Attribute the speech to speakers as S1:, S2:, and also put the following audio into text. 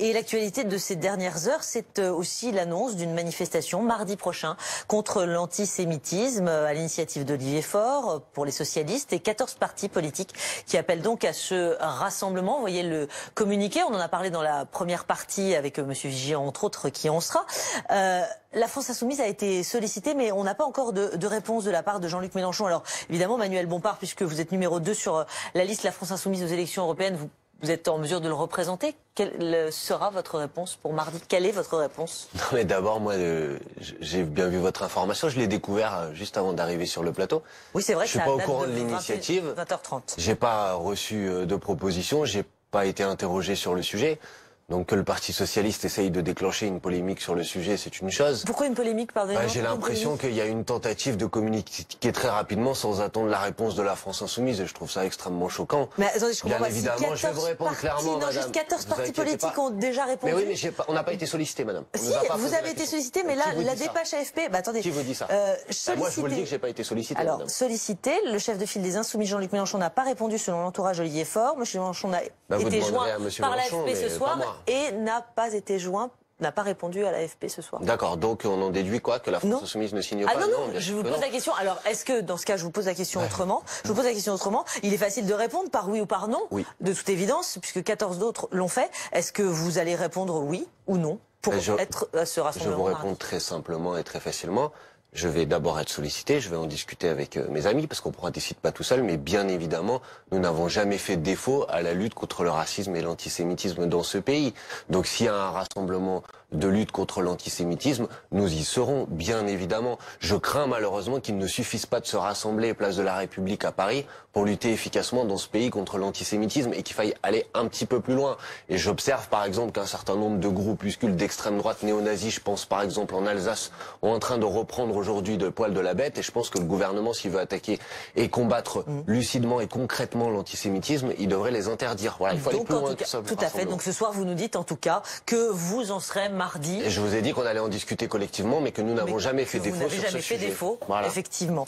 S1: Et l'actualité de ces dernières heures, c'est aussi l'annonce d'une manifestation mardi prochain contre l'antisémitisme à l'initiative d'Olivier Faure pour les socialistes et 14 partis politiques qui appellent donc à ce rassemblement. Vous voyez le communiqué, on en a parlé dans la première partie avec M. Vigier, entre autres, qui en sera. La France Insoumise a été sollicitée, mais on n'a pas encore de réponse de la part de Jean-Luc Mélenchon. Alors évidemment, Manuel Bompard, puisque vous êtes numéro 2 sur la liste La France Insoumise aux élections européennes, vous êtes en mesure de le représenter. Quelle sera votre réponse pour mardi? Quelle est votre réponse?
S2: Non, mais d'abord, moi, j'ai bien vu votre information. Je l'ai découvert juste avant d'arriver sur le plateau.
S1: Oui, c'est vrai.
S2: Je suis pas au courant de l'initiative.
S1: 20h30.
S2: J'ai pas reçu de proposition. J'ai pas été interrogé sur le sujet. Donc que le Parti Socialiste essaye de déclencher une polémique sur le sujet, c'est une chose.
S1: Pourquoi une polémique, pardonnez-moi?
S2: J'ai l'impression qu'il y a une tentative de communiquer très rapidement sans attendre la réponse de la France Insoumise et je trouve ça extrêmement choquant.
S1: Mais attendez, je comprends
S2: bien
S1: pas.
S2: évidemment, je vais vous répondre clairement, madame.
S1: Juste 14 partis politiques ont déjà répondu.
S2: Mais oui, mais on n'a pas été sollicité, madame.
S1: Si, vous avez été sollicité, mais là, la dépêche AFP... Bah attendez.
S2: Qui vous dit ça? Moi, je vous le dis que j'ai pas été sollicité,
S1: alors,
S2: madame.
S1: sollicité, le chef de file des Insoumis, Jean-Luc Mélenchon, n'a pas répondu selon l'entourage Olivier Faure. M. Mélenchon a été joint par l'AFP ce soir et n'a pas été joint, n'a pas répondu à l'AFP ce soir.
S2: D'accord, donc on en déduit quoi? Que la France Insoumise ne signe pas?
S1: Ah non, je vous pose la question. Alors, est-ce que, dans ce cas, je vous pose la question autrement? Je vous pose la question autrement. Il est facile de répondre par oui ou par non, de toute évidence, puisque 14 d'autres l'ont fait. Est-ce que vous allez répondre oui ou non pour être à ce rassemblement?
S2: Je vous réponds très simplement et très facilement. Je vais d'abord être sollicité, je vais en discuter avec mes amis, parce qu'on ne décide pas tout seul, mais bien évidemment, nous n'avons jamais fait défaut à la lutte contre le racisme et l'antisémitisme dans ce pays. Donc s'il y a un rassemblement de lutte contre l'antisémitisme, nous y serons, bien évidemment. Je crains malheureusement qu'il ne suffise pas de se rassembler place de la République à Paris pour lutter efficacement dans ce pays contre l'antisémitisme et qu'il faille aller un petit peu plus loin. Et j'observe par exemple qu'un certain nombre de groupuscules d'extrême droite néo-nazis, je pense par exemple en Alsace, sont en train de reprendre aujourd'hui le poil de la bête et je pense que le gouvernement, s'il veut attaquer et combattre lucidement et concrètement l'antisémitisme, il devrait les interdire. Voilà, il faut aller plus loin que ça.
S1: Tout à fait. Donc ce soir, vous nous dites en tout cas que vous en serez mardi.
S2: Et je vous ai dit qu'on allait en discuter collectivement, mais que nous n'avons jamais fait défaut sur ce sujet.
S1: Effectivement.